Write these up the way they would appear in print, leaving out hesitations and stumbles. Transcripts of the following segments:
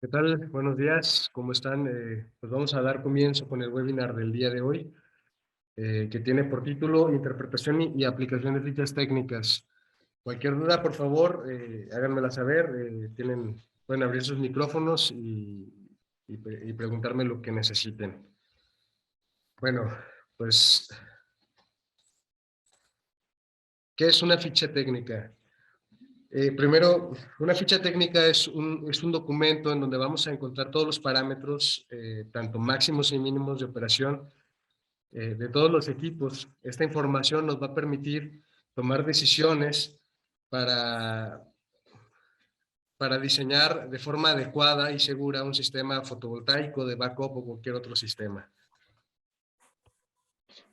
¿Qué tal? Buenos días, ¿cómo están? Pues vamos a dar comienzo con el webinar del día de hoy, que tiene por título Interpretación y aplicación de fichas técnicas. Cualquier duda, por favor, háganmela saber. Pueden abrir sus micrófonos y preguntarme lo que necesiten. Bueno, pues, ¿qué es una ficha técnica? Primero, una ficha técnica es un documento en donde vamos a encontrar todos los parámetros, tanto máximos y mínimos de operación, de todos los equipos. Esta información nos va a permitir tomar decisiones para, para diseñar de forma adecuada y segura un sistema fotovoltaico de backup o cualquier otro sistema.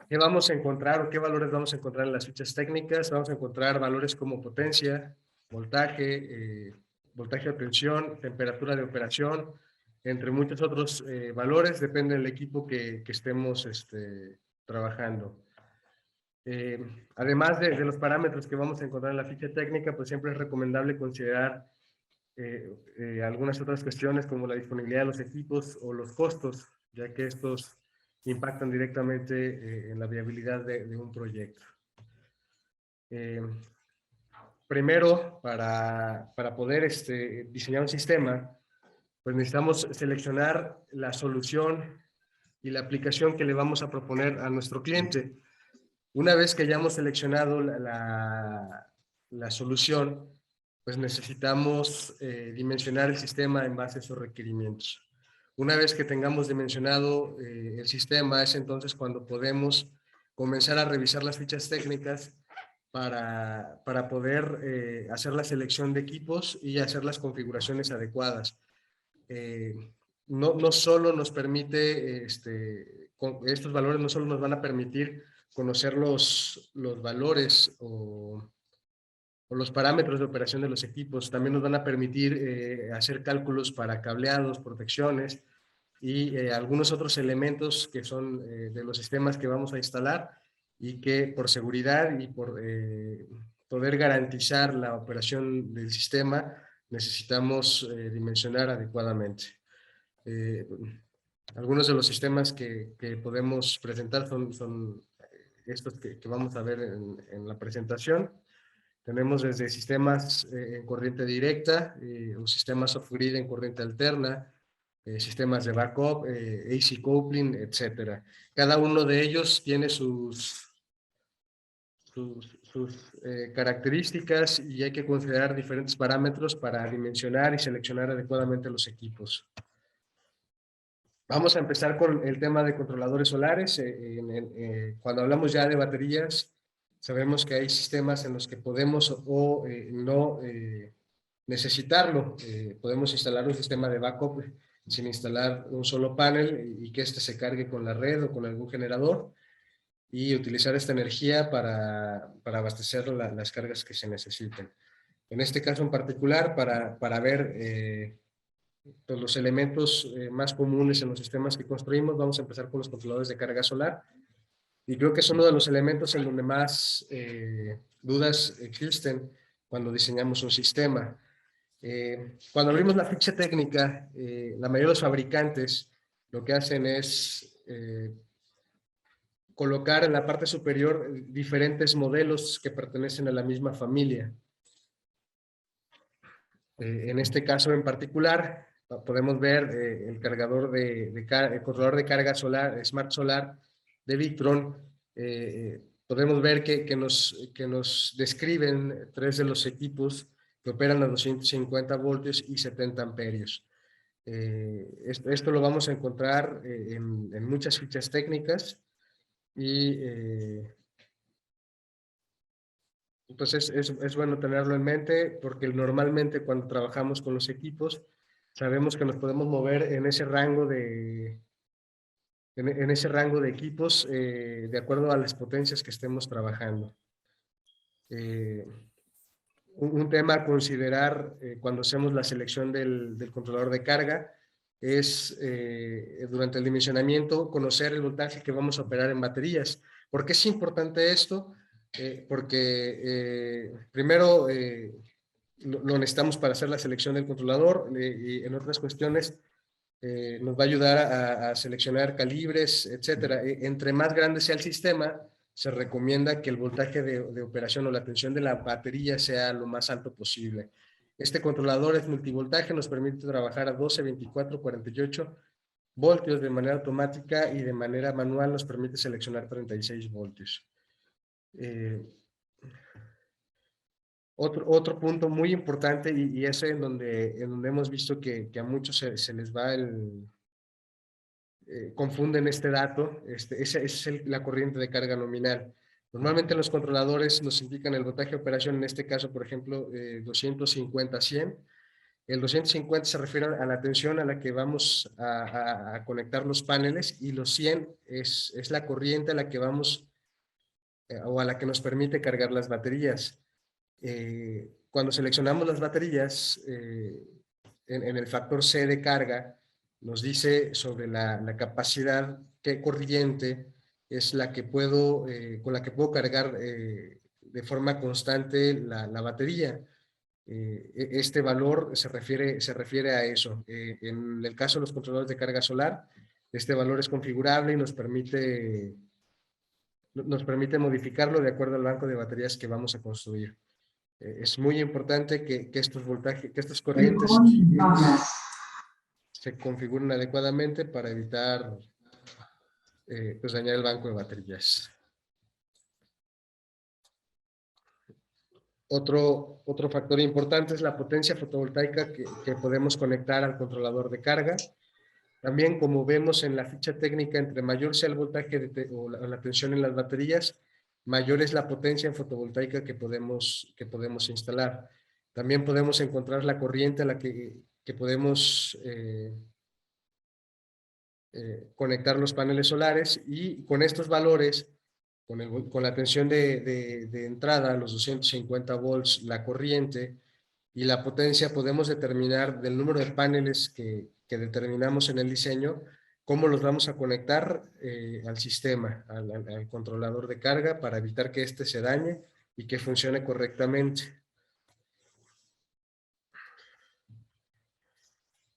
¿Qué vamos a encontrar o qué valores vamos a encontrar en las fichas técnicas? Vamos a encontrar valores como potencia, voltaje de tensión, temperatura de operación, entre muchos otros valores, depende del equipo que estemos trabajando. Además de los parámetros que vamos a encontrar en la ficha técnica, pues siempre es recomendable considerar algunas otras cuestiones como la disponibilidad de los equipos o los costos, ya que estos impactan directamente en la viabilidad de un proyecto. Primero, para poder diseñar un sistema, pues necesitamos seleccionar la solución y la aplicación que le vamos a proponer a nuestro cliente. Una vez que hayamos seleccionado la solución, pues necesitamos dimensionar el sistema en base a esos requerimientos. Una vez que tengamos dimensionado el sistema, es entonces cuando podemos comenzar a revisar las fichas técnicas para poder hacer la selección de equipos y hacer las configuraciones adecuadas. Eh, no solo nos permite, estos valores no solo nos van a permitir conocer los valores o los parámetros de operación de los equipos, también nos van a permitir hacer cálculos para cableados, protecciones y algunos otros elementos que son de los sistemas que vamos a instalar y que por seguridad y por poder garantizar la operación del sistema necesitamos dimensionar adecuadamente. Eh, Algunos de los sistemas que podemos presentar son estos que vamos a ver en la presentación. Tenemos desde sistemas en corriente directa, o sistemas off-grid en corriente alterna, sistemas de backup, AC coupling, etcétera. Cada uno de ellos tiene sus características y hay que considerar diferentes parámetros para dimensionar y seleccionar adecuadamente los equipos. Vamos a empezar con el tema de controladores solares. Cuando hablamos ya de baterías, sabemos que hay sistemas en los que podemos o no necesitarlo. Podemos instalar un sistema de backup sin instalar un solo panel y que se cargue con la red o con algún generador y utilizar esta energía para abastecer las cargas que se necesiten. En este caso en particular, para ver pues, los elementos más comunes en los sistemas que construimos, vamos a empezar con los controladores de carga solar. Y creo que es uno de los elementos en donde más dudas existen cuando diseñamos un sistema. Cuando abrimos la ficha técnica, la mayoría de los fabricantes lo que hacen es colocar en la parte superior diferentes modelos que pertenecen a la misma familia. En este caso en particular, podemos ver el cargador el controlador de carga solar, Smart Solar de Victron. Podemos ver que nos describen tres de los equipos que operan a 250 voltios y 70 amperios. Esto lo vamos a encontrar en muchas fichas técnicas y entonces es bueno tenerlo en mente porque normalmente cuando trabajamos con los equipos sabemos que nos podemos mover en ese rango en ese rango de equipos de acuerdo a las potencias que estemos trabajando. Un tema a considerar cuando hacemos la selección del controlador de carga es durante el dimensionamiento conocer el voltaje que vamos a operar en baterías. ¿Por qué es importante esto? Porque primero lo necesitamos para hacer la selección del controlador y en otras cuestiones nos va a ayudar a seleccionar calibres, etcétera. Entre más grande sea el sistema, se recomienda que el voltaje de operación o la tensión de la batería sea lo más alto posible. Este controlador es multivoltaje, nos permite trabajar a 12, 24, 48 voltios de manera automática y de manera manual nos permite seleccionar 36 voltios. Otro punto muy importante y ese en donde hemos visto que a muchos se les va confunden este dato, esa es la corriente de carga nominal. Normalmente los controladores nos indican el voltaje de operación, en este caso, por ejemplo, 250-100. El 250 se refiere a la tensión a la que vamos a conectar los paneles y los 100 es la corriente a la que vamos o a la que nos permite cargar las baterías. Cuando seleccionamos las baterías, en el factor C de carga, nos dice sobre la capacidad, qué corriente es la que puedo, con la que puedo cargar de forma constante la batería. Este valor se refiere a eso. En el caso de los controladores de carga solar, este valor es configurable y nos permite modificarlo de acuerdo al banco de baterías que vamos a construir. Es muy importante que estos voltajes, que estas corrientes se configuren adecuadamente para evitar pues dañar el banco de baterías. Otro factor importante es la potencia fotovoltaica que podemos conectar al controlador de carga. También, como vemos en la ficha técnica, entre mayor sea el voltaje o la tensión en las baterías, mayor es la potencia en fotovoltaica que podemos instalar. También podemos encontrar la corriente a la que podemos conectar los paneles solares y con estos valores, con la tensión de entrada, los 250 volts, la corriente y la potencia, podemos determinar del número de paneles que determinamos en el diseño, cómo los vamos a conectar al sistema, al controlador de carga para evitar que éste se dañe y que funcione correctamente.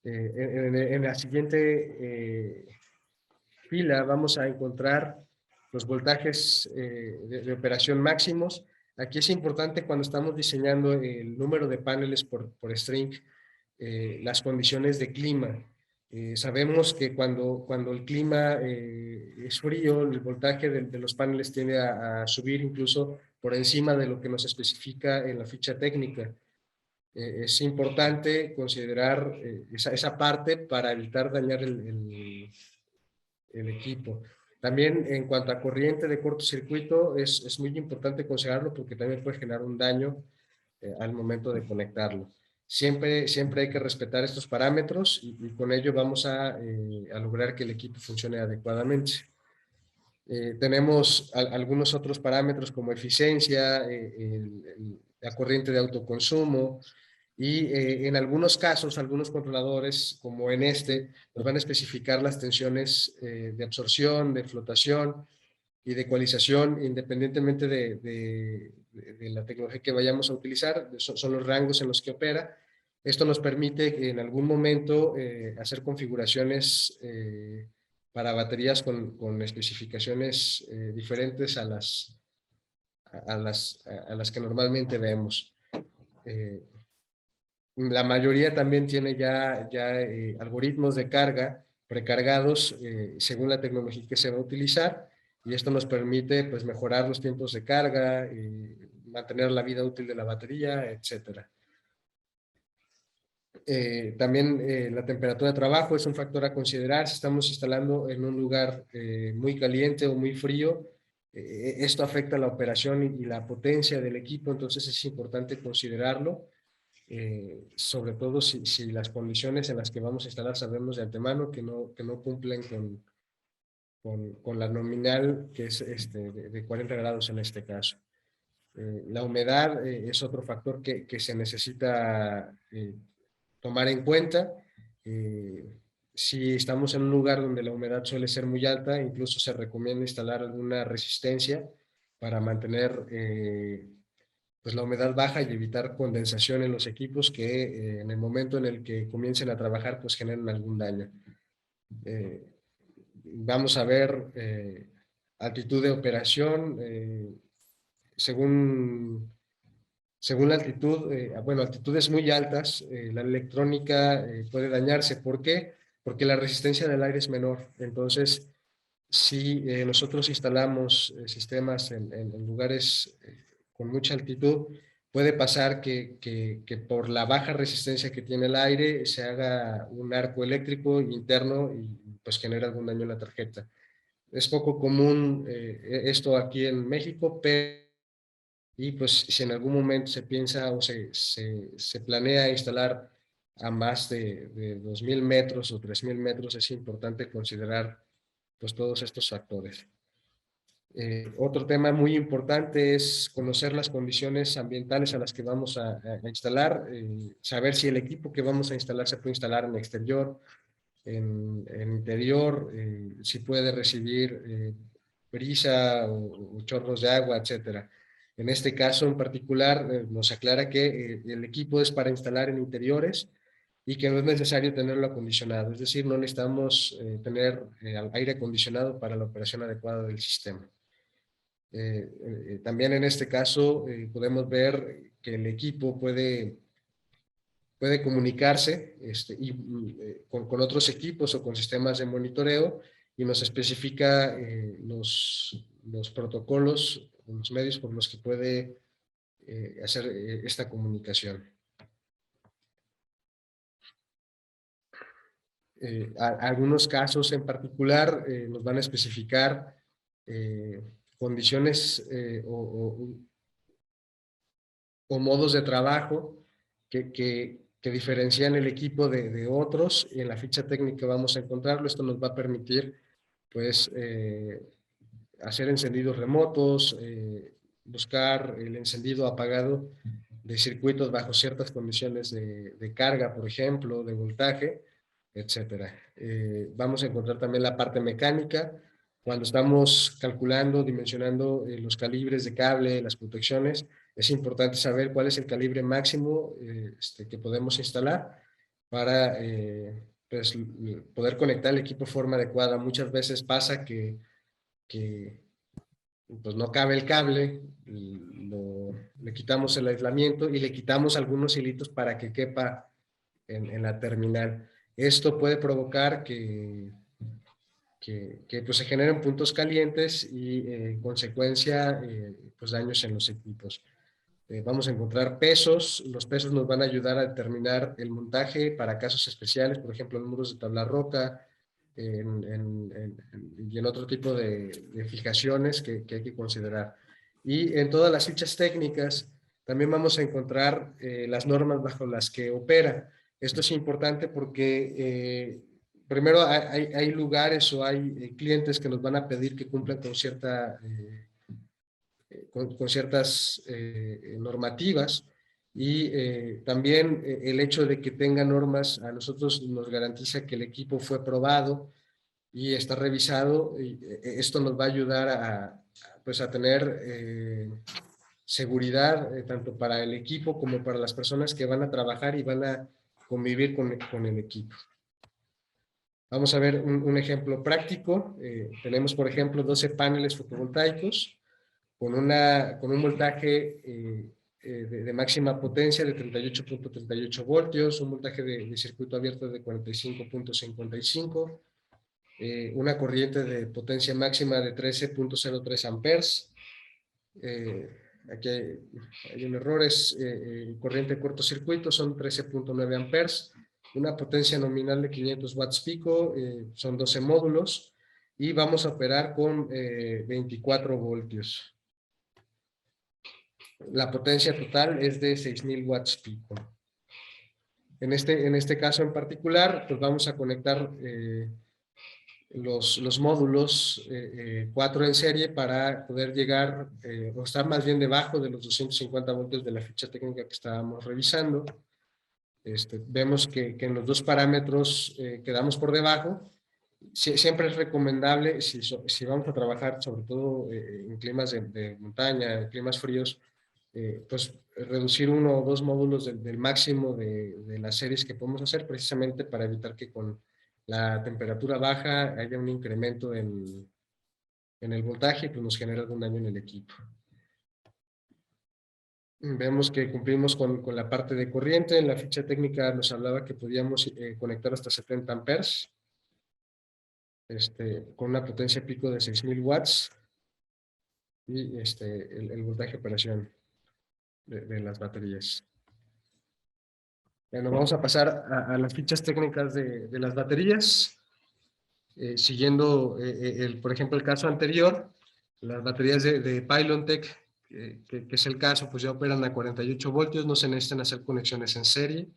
En la siguiente fila vamos a encontrar los voltajes de operación máximos. Aquí es importante cuando estamos diseñando el número de paneles por string, las condiciones de clima. Sabemos que cuando el clima es frío, el voltaje de los paneles tiende a subir incluso por encima de lo que nos especifica en la ficha técnica. Es importante considerar esa parte para evitar dañar el equipo. También en cuanto a corriente de cortocircuito, es muy importante considerarlo porque también puede generar un daño al momento de conectarlo. Siempre hay que respetar estos parámetros y con ello vamos a lograr que el equipo funcione adecuadamente. Tenemos algunos otros parámetros como eficiencia, la corriente de autoconsumo, y en algunos casos, algunos controladores, como en este, nos van a especificar las tensiones de absorción, de flotación y de ecualización, independientemente de la tecnología que vayamos a utilizar, son los rangos en los que opera. Esto nos permite en algún momento hacer configuraciones para baterías con especificaciones diferentes a las que normalmente vemos. La mayoría también tiene ya algoritmos de carga precargados según la tecnología que se va a utilizar, y esto nos permite pues mejorar los tiempos de carga, mantener la vida útil de la batería, etcétera. También la temperatura de trabajo es un factor a considerar. Si estamos instalando en un lugar muy caliente o muy frío, esto afecta la operación y la potencia del equipo, entonces es importante considerarlo. Sobre todo si las condiciones en las que vamos a instalar sabemos de antemano que no cumplen con la nominal, que es de 40 grados en este caso. La humedad es otro factor que se necesita tomar en cuenta. Si estamos en un lugar donde la humedad suele ser muy alta, incluso se recomienda instalar alguna resistencia para mantener pues la humedad baja y evitar condensación en los equipos que en el momento en el que comiencen a trabajar pues generen algún daño. Vamos a ver altitud de operación según la altitud, bueno, altitudes muy altas, la electrónica puede dañarse. ¿Por qué? Porque la resistencia del aire es menor. Entonces, si nosotros instalamos sistemas en lugares con mucha altitud, puede pasar que por la baja resistencia que tiene el aire se haga un arco eléctrico interno y pues genera algún daño en la tarjeta. Es poco común esto aquí en México, pero y pues si en algún momento se piensa o se planea instalar a más de 2.000 metros o 3.000 metros, es importante considerar pues todos estos factores. Otro tema muy importante es conocer las condiciones ambientales a las que vamos a instalar, saber si el equipo que vamos a instalar se puede instalar en exterior, en interior, si puede recibir brisa o chorros de agua, etcétera. En este caso en particular nos aclara que el equipo es para instalar en interiores y que no es necesario tenerlo acondicionado, es decir, no necesitamos tener aire acondicionado para la operación adecuada del sistema. También en este caso podemos ver que el equipo puede comunicarse con otros equipos o con sistemas de monitoreo y nos especifica los protocolos, los medios por los que puede hacer esta comunicación. Algunos casos en particular nos van a especificar condiciones o modos de trabajo que diferencian el equipo de otros, y en la ficha técnica vamos a encontrarlo. Esto nos va a permitir pues hacer encendidos remotos, buscar el encendido apagado de circuitos bajo ciertas condiciones de carga, por ejemplo, de voltaje, etcétera. Vamos a encontrar también la parte mecánica, cuando estamos calculando, dimensionando los calibres de cable, las protecciones, es importante saber cuál es el calibre máximo que podemos instalar para pues, poder conectar el equipo de forma adecuada. Muchas veces pasa que pues no cabe el cable, le quitamos el aislamiento y le quitamos algunos hilitos para que quepa en la terminal. Esto puede provocar que pues se generen puntos calientes y en consecuencia pues daños en los equipos. Vamos a encontrar pesos. Los pesos nos van a ayudar a determinar el montaje para casos especiales, por ejemplo, en muros de tabla roca y en otro tipo de fijaciones que hay que considerar. Y en todas las fichas técnicas también vamos a encontrar las normas bajo las que opera. Esto es importante porque primero hay lugares o hay clientes que nos van a pedir que cumplan con con ciertas normativas y también el hecho de que tenga normas a nosotros nos garantiza que el equipo fue probado y está revisado y esto nos va a ayudar pues a tener seguridad tanto para el equipo como para las personas que van a trabajar y van a convivir con el equipo. Vamos a ver un ejemplo práctico. Tenemos, por ejemplo, 12 paneles fotovoltaicos con un voltaje de máxima potencia de 38.38 voltios, un voltaje de circuito abierto de 45.55, una corriente de potencia máxima de 13.03 amperes. Aquí hay un error, es corriente de cortocircuito, son 13.9 amperes, una potencia nominal de 500 watts pico, son 12 módulos, y vamos a operar con 24 voltios. La potencia total es de 6.000 watts pico. En este caso en particular, pues vamos a conectar los módulos 4 en serie para poder llegar, o estar más bien debajo de los 250 voltios de la ficha técnica que estábamos revisando. Vemos que en los dos parámetros quedamos por debajo. Siempre es recomendable, si vamos a trabajar sobre todo en climas de montaña, en climas fríos, pues reducir uno o dos módulos del máximo de las series que podemos hacer, precisamente para evitar que con la temperatura baja haya un incremento en el voltaje, pues nos genera algún daño en el equipo. Vemos que cumplimos con la parte de corriente. En la ficha técnica nos hablaba que podíamos conectar hasta 70 amperes, con una potencia pico de 6000 watts y el voltaje de operación de las baterías. Bueno, vamos a pasar a las fichas técnicas de las baterías. Siguiendo, por ejemplo, el caso anterior, las baterías de Pylontech, que es el caso, pues ya operan a 48 voltios, no se necesitan hacer conexiones en serie.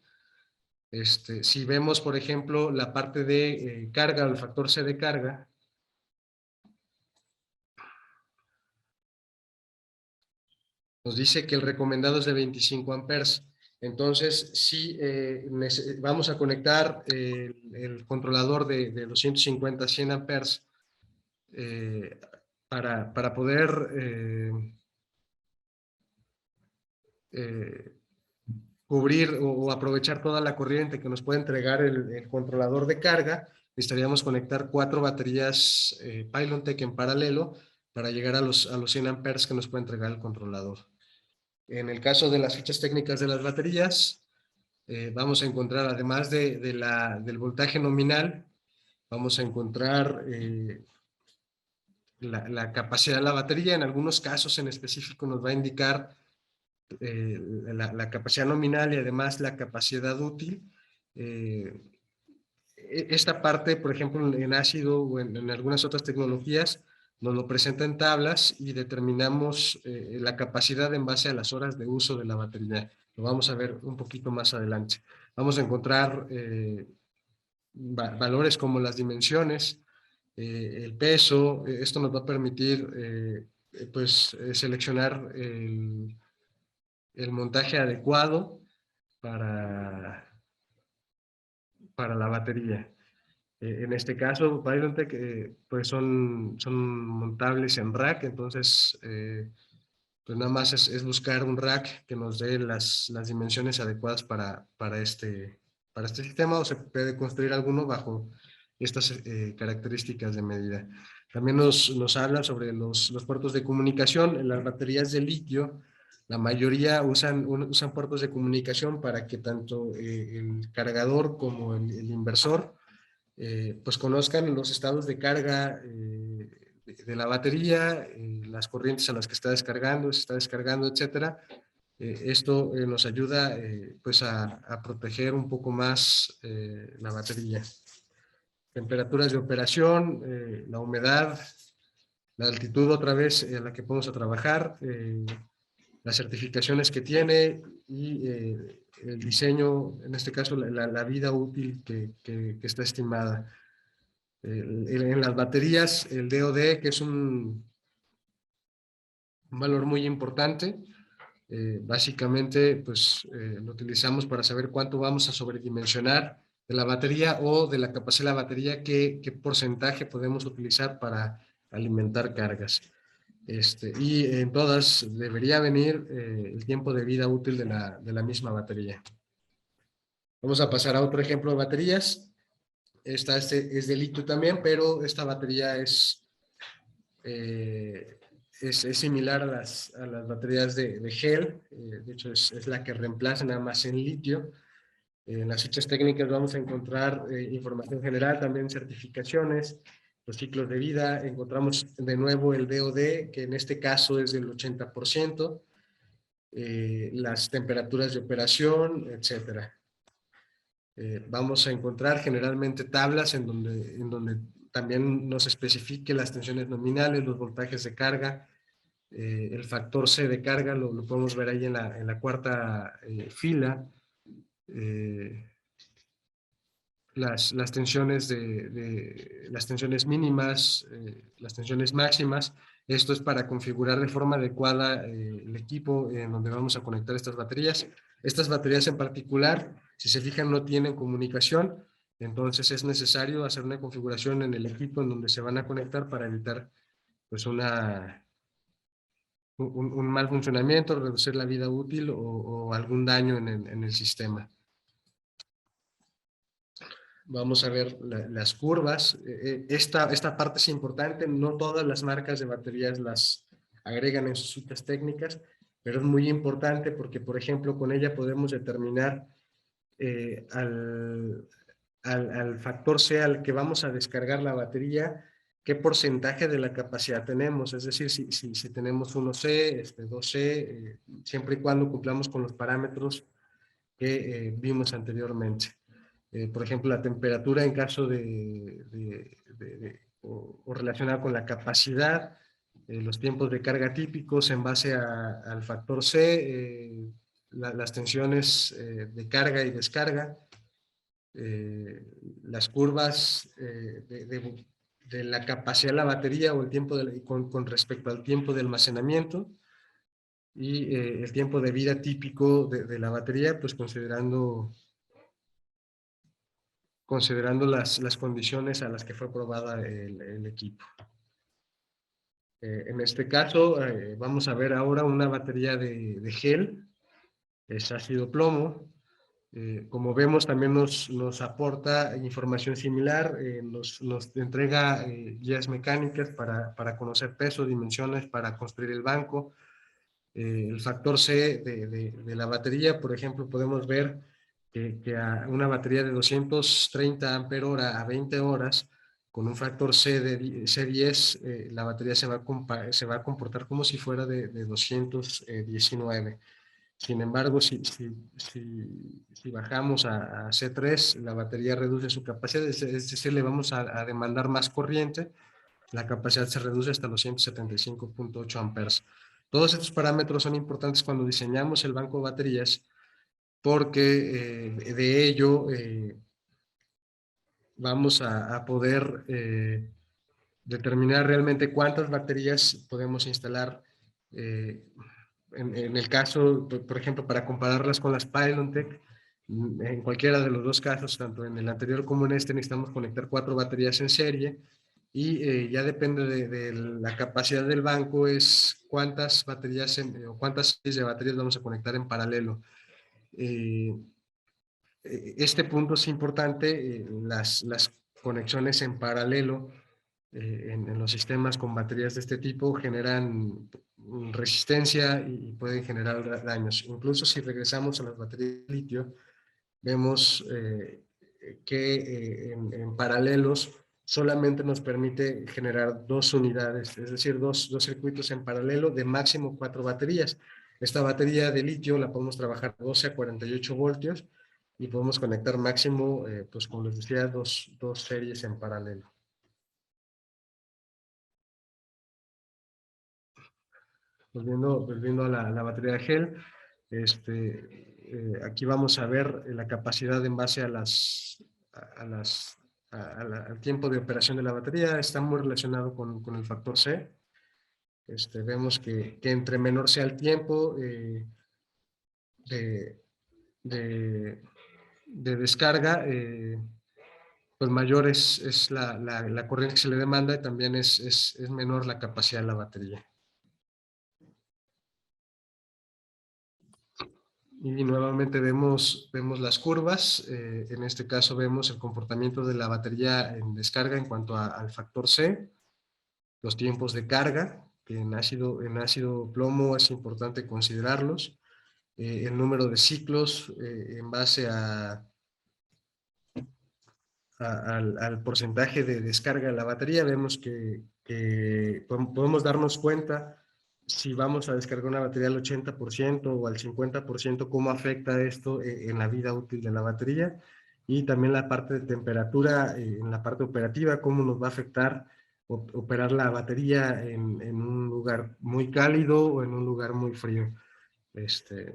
Si vemos, por ejemplo, la parte de carga, el factor C de carga, nos dice que el recomendado es de 25 amperes. Entonces, si vamos a conectar el controlador de 250 a 100 amperes para poder cubrir o aprovechar toda la corriente que nos puede entregar el controlador de carga, necesitaríamos conectar 4 baterías Pylontech en paralelo para llegar a los 100 amperes que nos puede entregar el controlador. En el caso de las fichas técnicas de las baterías, vamos a encontrar, además del voltaje nominal, vamos a encontrar la capacidad de la batería. En algunos casos en específico nos va a indicar la capacidad nominal y además la capacidad útil. Esta parte, por ejemplo, en ácido o en algunas otras tecnologías, nos lo presenta en tablas y determinamos la capacidad en base a las horas de uso de la batería. Lo vamos a ver un poquito más adelante. Vamos a encontrar valores como las dimensiones, el peso. Esto nos va a permitir seleccionar el montaje adecuado para la batería. En este caso, Pylontech, pues son montables en rack, entonces pues nada más es buscar un rack que nos dé las dimensiones adecuadas para este sistema, o se puede construir alguno bajo estas características de medida. También nos habla sobre los puertos de comunicación. En las baterías de litio, la mayoría usan puertos de comunicación para que tanto el cargador como el inversor pues conozcan los estados de carga de la batería, las corrientes a las que está descargando, se está descargando, etcétera. Esto nos ayuda pues a proteger un poco más la batería. Temperaturas de operación, la humedad, la altitud otra vez a la que podemos trabajar, las certificaciones que tiene y el diseño, en este caso la vida útil que está estimada. En las baterías, el DOD, que es un valor muy importante, básicamente pues lo utilizamos para saber cuánto vamos a sobredimensionar de la batería o de la capacidad de la batería, qué porcentaje podemos utilizar para alimentar cargas. Y en todas debería venir el tiempo de vida útil de la misma batería. Vamos a pasar a otro ejemplo de baterías. Esta es de litio también, pero esta batería es similar a las baterías de gel. De hecho, es la que reemplaza nada más en litio. En las fichas técnicas vamos a encontrar información general, también certificaciones, los ciclos de vida. Encontramos de nuevo el DOD, que en este caso es del 80%, las temperaturas de operación, etcétera. Vamos a encontrar generalmente tablas en donde también nos especifique las tensiones nominales, los voltajes de carga, el factor C de carga, lo podemos ver ahí en la cuarta fila. Las tensiones las tensiones mínimas, las tensiones máximas. Esto es para configurar de forma adecuada el equipo en donde vamos a conectar estas baterías. Estas baterías en particular, si se fijan, no tienen comunicación, entonces es necesario hacer una configuración en el equipo en donde se van a conectar para evitar pues un mal funcionamiento, reducir la vida útil o algún daño en el sistema. Vamos a ver las curvas. Esta parte es importante. No todas las marcas de baterías las agregan en sus citas técnicas, pero es muy importante porque, por ejemplo, con ella podemos determinar al factor C al que vamos a descargar la batería, qué porcentaje de la capacidad tenemos. Es decir, si tenemos 1C, 2C, siempre y cuando cumplamos con los parámetros que vimos anteriormente. Por ejemplo, la temperatura en caso o relacionada con la capacidad, los tiempos de carga típicos en base al factor C, las tensiones de carga y descarga, las curvas de la capacidad de la batería o el tiempo con respecto al tiempo de almacenamiento y el tiempo de vida típico de la batería, pues considerando las condiciones a las que fue probada el equipo. En este caso, vamos a ver ahora una batería de gel, es ácido plomo. Como vemos, también nos aporta información similar, nos entrega guías mecánicas para conocer peso, dimensiones, para construir el banco. El factor C de la batería, por ejemplo, podemos ver que a una batería de 230 ampere hora a 20 horas, con un factor C10, la batería se va a comportar como si fuera de 219. Sin embargo, si bajamos a C3, la batería reduce su capacidad, es decir, le vamos a demandar más corriente, la capacidad se reduce hasta los 175.8 amperes. Todos estos parámetros son importantes cuando diseñamos el banco de baterías porque de ello vamos a poder determinar realmente cuántas baterías podemos instalar. En el caso, por ejemplo, para compararlas con las Pylontech, en cualquiera de los dos casos, tanto en el anterior como en este, necesitamos conectar 4 baterías en serie y ya depende de la capacidad del banco, es cuántas baterías o cuántas series de baterías vamos a conectar en paralelo. Este punto es importante, las conexiones en paralelo en los sistemas con baterías de este tipo generan resistencia y pueden generar daños. Incluso si regresamos a las baterías de litio, vemos que en paralelos solamente nos permite generar 2 unidades, es decir, dos circuitos en paralelo de máximo 4 baterías. Esta batería de litio la podemos trabajar 12 a 48 voltios y podemos conectar máximo, pues como les decía, dos series en paralelo. Volviendo a la batería de gel, aquí vamos a ver la capacidad en base al tiempo de operación de la batería. Está muy relacionado con el factor C. Vemos que entre menor sea el tiempo de, de, de descarga, pues mayor es la corriente que se le demanda y también es menor la capacidad de la batería. Y nuevamente vemos las curvas. En este caso vemos el comportamiento de la batería en descarga en cuanto al factor C, los tiempos de carga, que en ácido plomo es importante considerarlos, el número de ciclos en base al porcentaje de descarga de la batería. Vemos que podemos darnos cuenta si vamos a descargar una batería al 80% o al 50%, cómo afecta esto en la vida útil de la batería, y también la parte de temperatura en la parte operativa, cómo nos va a afectar operar la batería en un lugar muy cálido o en un lugar muy frío.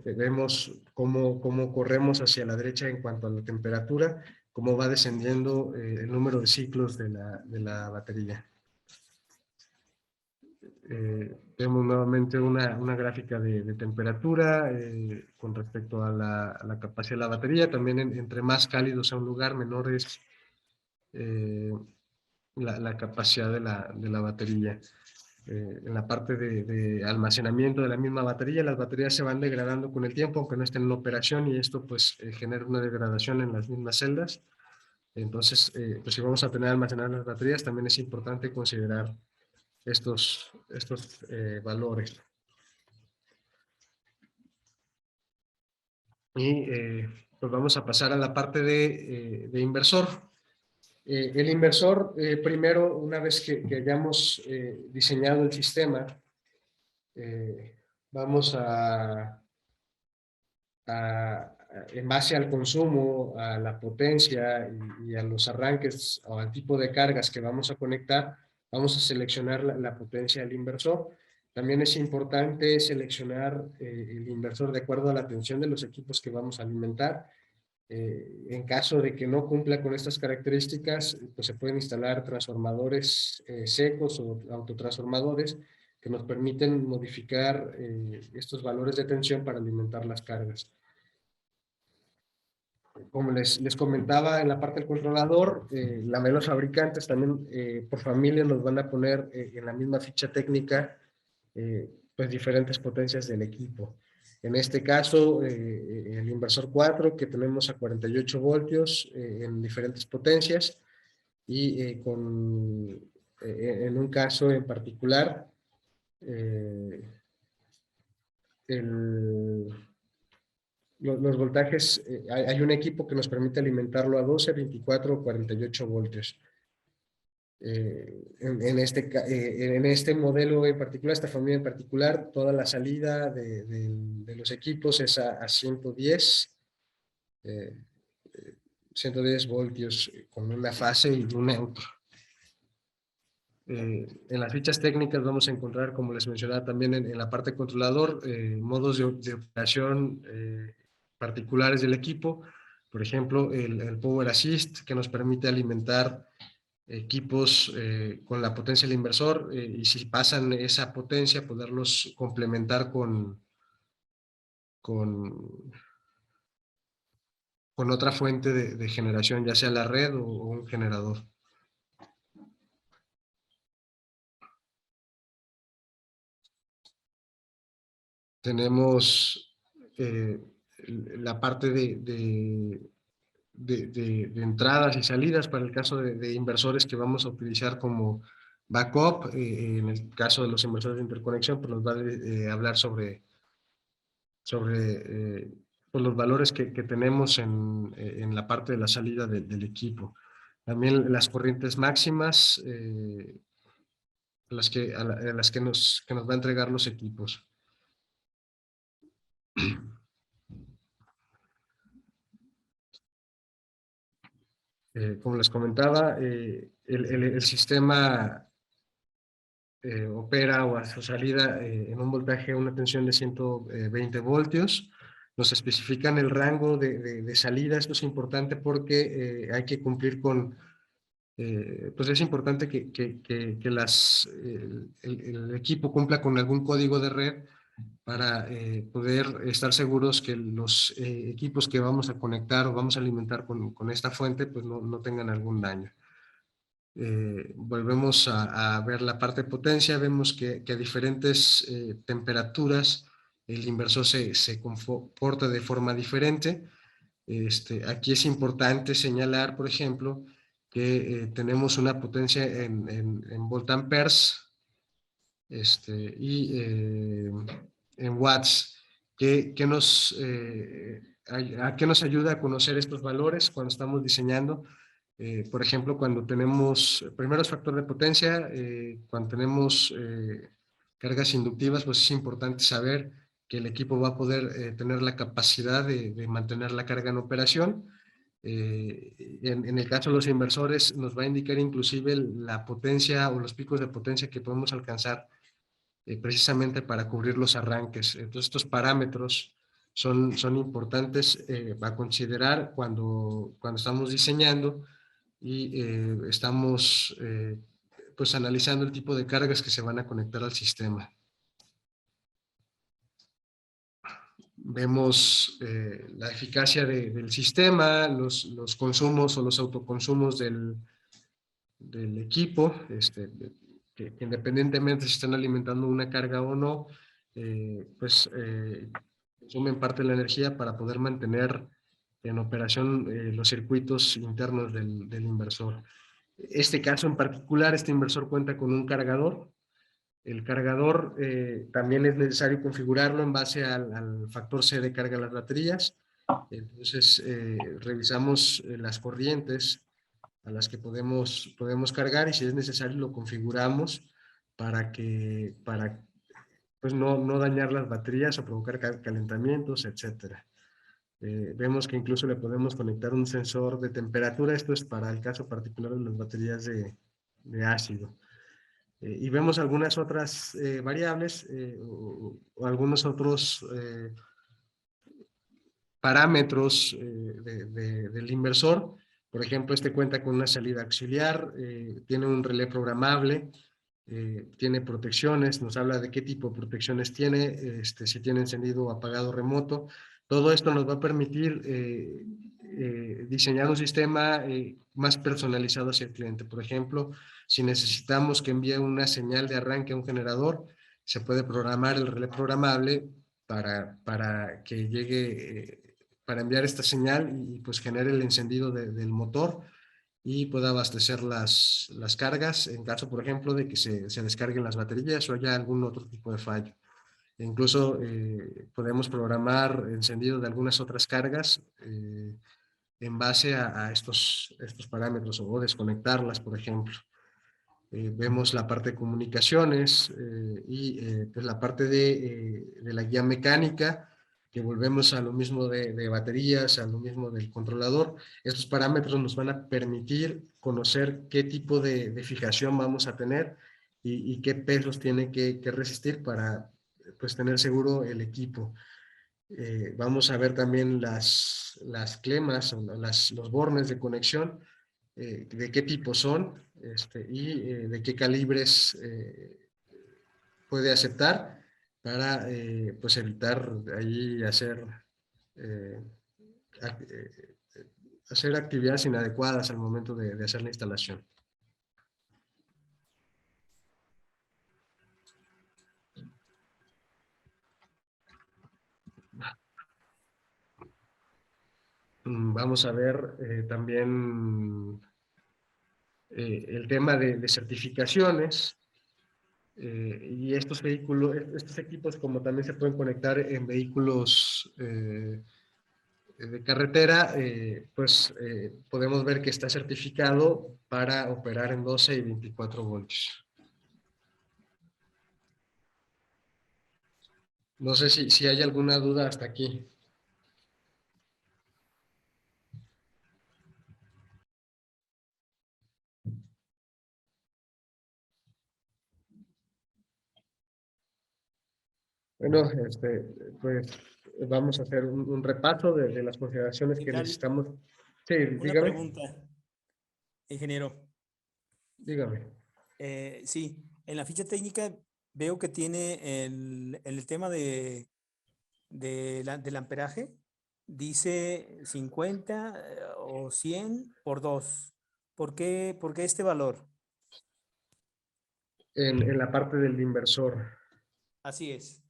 Vemos cómo corremos hacia la derecha en cuanto a la temperatura, cómo va descendiendo el número de ciclos de la batería. Vemos nuevamente una gráfica de temperatura con respecto a la capacidad de la batería. También entre más cálido sea un lugar, menor es la capacidad de la batería. en la parte de almacenamiento de la misma batería. Las baterías se van degradando con el tiempo, aunque no estén en operación, y esto pues genera una degradación en las mismas celdas. Entonces, pues si vamos a tener almacenar las baterías, también es importante considerar estos valores. Y pues vamos a pasar a la parte de inversor. El inversor, primero, una vez que hayamos diseñado el sistema, vamos en base al consumo, a la potencia y a los arranques o al tipo de cargas que vamos a conectar, vamos a seleccionar la potencia del inversor. También es importante seleccionar el inversor de acuerdo a la tensión de los equipos que vamos a alimentar. En caso de que no cumpla con estas características, pues se pueden instalar transformadores secos o autotransformadores que nos permiten modificar estos valores de tensión para alimentar las cargas. Como les comentaba en la parte del controlador, los fabricantes también por familia nos van a poner en la misma ficha técnica pues diferentes potencias del equipo. En este caso, el inversor 4 que tenemos a 48 voltios en diferentes potencias y en un caso en particular, el los voltajes, hay un equipo que nos permite alimentarlo a 12, 24 o 48 voltios. En este modelo en particular, esta familia en particular, toda la salida de los equipos es a 110, 110 voltios con una fase y un neutro. En las fichas técnicas vamos a encontrar, como les mencionaba también en la parte controlador, modos de operación particulares del equipo. Por ejemplo, el Power Assist, que nos permite alimentar equipos con la potencia del inversor y si pasan esa potencia, poderlos complementar con otra fuente de generación, ya sea la red o un generador. Tenemos la parte de entradas y salidas para el caso de inversores que vamos a utilizar como backup. En el caso de los inversores de interconexión, pues nos va a hablar sobre pues los valores que tenemos en la parte de la salida del equipo. También las corrientes máximas, a las que nos va a entregar los equipos. Como les comentaba, el sistema opera o a su salida en un voltaje, una tensión de 120 voltios. Nos especifican el rango de salida. Esto es importante porque hay que cumplir con, pues es importante que el equipo cumpla con algún código de red para poder estar seguros que los equipos que vamos a conectar o vamos a alimentar con esta fuente pues no tengan algún daño. Volvemos a ver la parte de potencia, vemos que a diferentes temperaturas el inversor se comporta de forma diferente. Aquí es importante señalar, por ejemplo, que tenemos una potencia en voltamperes y en watts, ¿a qué nos ayuda a conocer estos valores cuando estamos diseñando? Por ejemplo, cuando tenemos, primero es factor de potencia, cuando tenemos cargas inductivas, pues es importante saber que el equipo va a poder tener la capacidad de mantener la carga en operación. En el caso de los inversores, nos va a indicar inclusive la potencia o los picos de potencia que podemos alcanzar precisamente para cubrir los arranques. Entonces, estos parámetros son importantes a considerar cuando estamos diseñando y estamos pues analizando el tipo de cargas que se van a conectar al sistema. Vemos la eficacia del sistema, los consumos o los autoconsumos del equipo. que independientemente si están alimentando una carga o no, pues consumen parte de la energía para poder mantener en operación los circuitos internos del inversor. Este caso en particular, este inversor cuenta con un cargador. El cargador también es necesario configurarlo en base al factor C de carga de las baterías. Entonces, revisamos las corrientes a las que podemos cargar y si es necesario lo configuramos para pues no dañar las baterías o provocar calentamientos, etcétera. Vemos que incluso le podemos conectar un sensor de temperatura. Esto es para el caso particular de las baterías de ácido. Y vemos algunas otras variables o algunos otros parámetros del inversor. Por ejemplo, este cuenta con una salida auxiliar, tiene un relé programable, tiene protecciones, nos habla de qué tipo de protecciones tiene, si tiene encendido o apagado remoto. Todo esto nos va a permitir diseñar un sistema más personalizado hacia el cliente. Por ejemplo, si necesitamos que envíe una señal de arranque a un generador, se puede programar el relé programable para que llegue, para enviar esta señal y pues genere el encendido del motor y pueda abastecer las cargas en caso, por ejemplo, de que se descarguen las baterías o haya algún otro tipo de fallo. E incluso podemos programar encendido de algunas otras cargas en base a estos parámetros o desconectarlas, por ejemplo. Vemos la parte de comunicaciones y pues la parte de la guía mecánica, que volvemos a lo mismo de baterías, a lo mismo del controlador. Estos parámetros nos van a permitir conocer qué tipo de fijación vamos a tener y qué pesos tiene que resistir para pues, tener seguro el equipo. Vamos a ver también las clemas, los bornes de conexión, de qué tipo son y de qué calibres puede aceptar para pues evitar ahí eh, hacer actividades inadecuadas al momento de hacer la instalación. Vamos a ver también el tema de certificaciones. Y estos equipos como también se pueden conectar en vehículos de carretera, pues podemos ver que está certificado para operar en 12 y 24 voltios. No sé si hay alguna duda hasta aquí. Bueno, pues vamos a hacer un repaso de las consideraciones ¿Qué que tal? necesitamos. Sí, Una dígame, pregunta, ingeniero. dígame. Sí, en la ficha técnica veo que tiene el tema del amperaje. Dice 50 o 100 por 2. Por qué este valor? En la parte del inversor. Así es.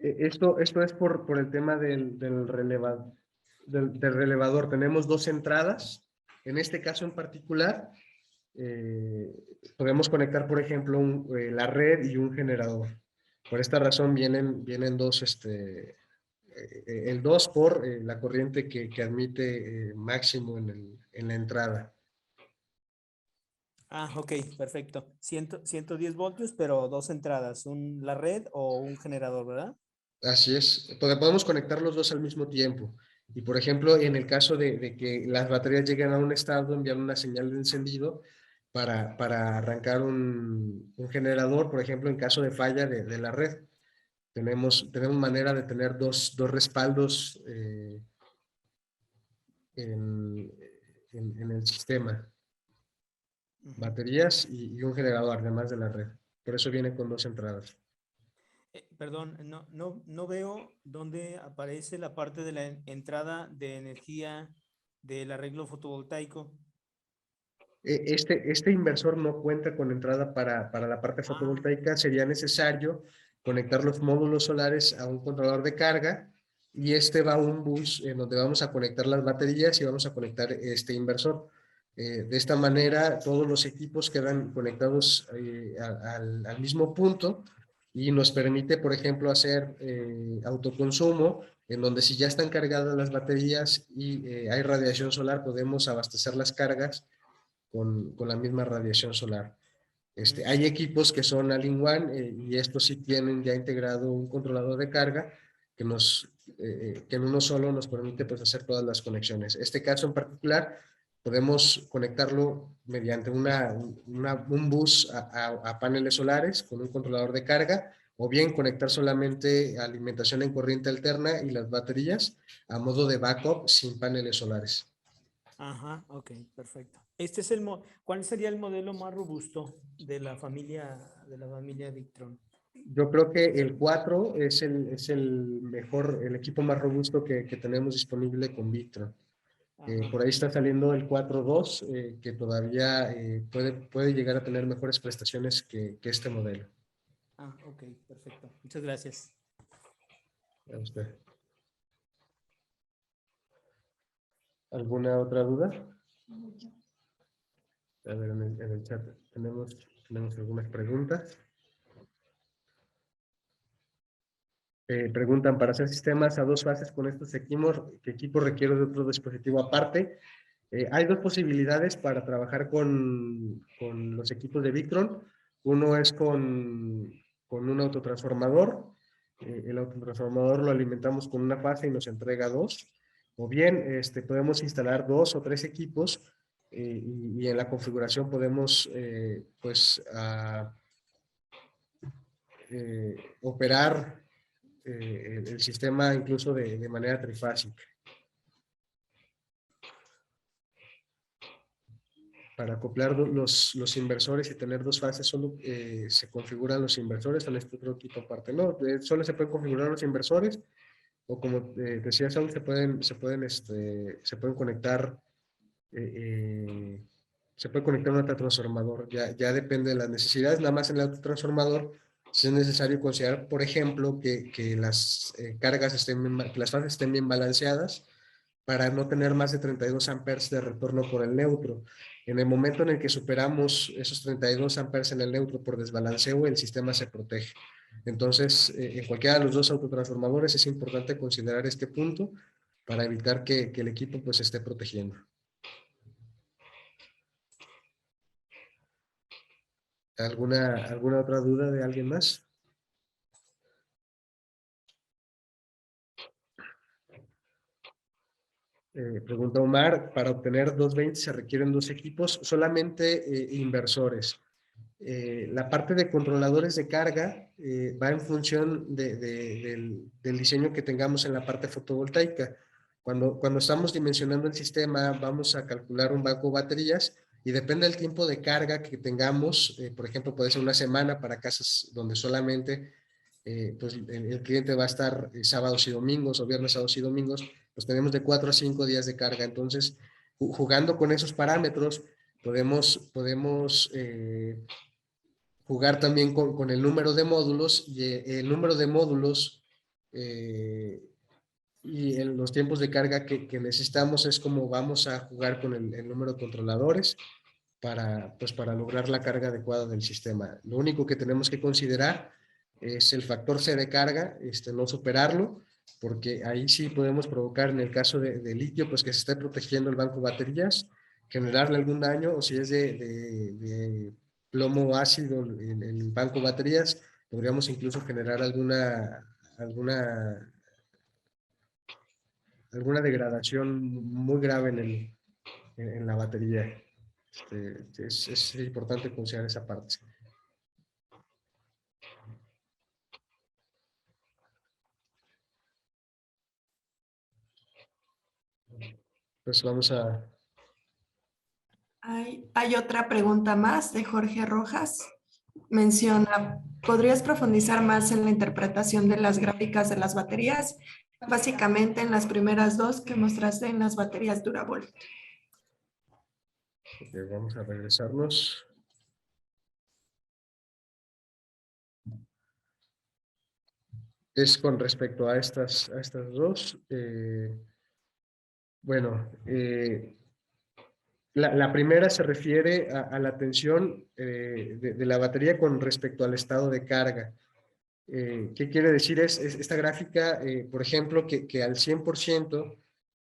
Esto es por el tema del relevador. Tenemos dos entradas. En este caso en particular, eh, podemos conectar, por ejemplo, la red y un generador. Por esta razón vienen dos, el 2 por la corriente que admite máximo en la entrada. Ah, ok, perfecto. 110 voltios, pero dos entradas, la red o un generador, ¿verdad? Así es, podemos conectar los dos al mismo tiempo. Y por ejemplo, en el caso de que las baterías lleguen a un estado, enviar una señal de encendido para arrancar un generador, por ejemplo, en caso de falla de la red. Tenemos manera de tener dos respaldos en, en el sistema, Ujú. baterías y un generador, además de la red. Por eso viene con dos entradas. Perdón, no veo dónde aparece la parte de la entrada de energía del arreglo fotovoltaico. Este inversor no cuenta con entrada para la parte fotovoltaica. Sería necesario conectar los módulos solares a un controlador de carga y este va a un bus en donde vamos a conectar las baterías y vamos a conectar este inversor. De esta manera, todos los equipos quedan conectados al mismo punto y nos permite, por ejemplo, hacer autoconsumo, en donde si ya están cargadas las baterías y hay radiación solar, podemos abastecer las cargas con la misma radiación solar. Hay equipos que son all-in-one y estos sí tienen ya integrado un controlador de carga que en uno solo nos permite pues, hacer todas las conexiones. Este caso en particular podemos conectarlo mediante un bus a paneles solares con un controlador de carga o bien conectar solamente alimentación en corriente alterna y las baterías a modo de backup sin paneles solares. Ajá, ok, perfecto. ¿Cuál sería el modelo más robusto de la familia Victron? Yo creo que el 4 es el mejor, el equipo más robusto que tenemos disponible con Victron. Por ahí está saliendo el 4.2, que todavía puede llegar a tener mejores prestaciones que este modelo. Ah, ok, perfecto. Muchas gracias. A usted. ¿Alguna otra duda? A ver, en el chat tenemos algunas preguntas. Preguntan, para hacer sistemas a 2 fases con estos equipos, ¿qué equipo requiere de otro dispositivo aparte? Hay 2 posibilidades para trabajar con los equipos de Victron. Uno es con un autotransformador. El autotransformador lo alimentamos con una fase y nos entrega 2. O bien podemos instalar 2 o 3 equipos y en la configuración podemos operar el sistema incluso de manera trifásica. Para acoplar los inversores y tener 2 fases, solo se configuran los inversores en este otro equipo aparte. No, solo se pueden configurar los inversores o como decía Saúl, se pueden conectar se puede conectar un autotransformador. Ya depende de las necesidades. Nada más en el autotransformador si es necesario considerar, por ejemplo, que las cargas que las fases estén bien balanceadas para no tener más de 32 amperes de retorno por el neutro. En el momento en el que superamos esos 32 amperes en el neutro por desbalanceo, el sistema se protege. Entonces, en cualquiera de los 2 autotransformadores es importante considerar este punto para evitar que el equipo pues esté protegiendo. ¿Alguna otra duda de alguien más? Pregunta Omar, para obtener 220 se requieren 2 equipos, solamente inversores. La parte de controladores de carga va en función del diseño que tengamos en la parte fotovoltaica. Cuando estamos dimensionando el sistema, vamos a calcular un banco de baterías y depende del tiempo de carga que tengamos. Por ejemplo, puede ser una semana para casas donde solamente pues el cliente va a estar sábados y domingos o viernes, sábados y domingos, pues tenemos de 4 a 5 días de carga. Entonces, jugando con esos parámetros, podemos jugar también con el número de módulos y el número de módulos y en los tiempos de carga que necesitamos es como vamos a jugar con el número de controladores para lograr la carga adecuada del sistema. Lo único que tenemos que considerar es el factor C de carga, no superarlo, porque ahí sí podemos provocar, en el caso de litio, pues que se esté protegiendo el banco de baterías, generarle algún daño, o si es de plomo ácido en el banco de baterías, podríamos incluso generar alguna degradación muy grave en la batería. Es importante considerar esa parte. Pues vamos a... Hay otra pregunta más de Jorge Rojas. Menciona, ¿podrías profundizar más en la interpretación de las gráficas de las baterías? Básicamente en las primeras 2 que mostraste en las baterías Duravolt. Ok, vamos a regresarnos. Es con respecto a estas dos. Bueno, la primera se refiere a la tensión de la batería con respecto al estado de carga. ¿Qué quiere decir? Es esta gráfica, por ejemplo, que al 100%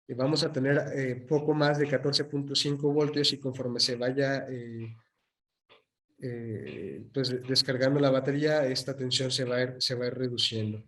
vamos a tener poco más de 14.5 voltios y conforme se vaya pues descargando la batería, esta tensión se va a ir reduciendo.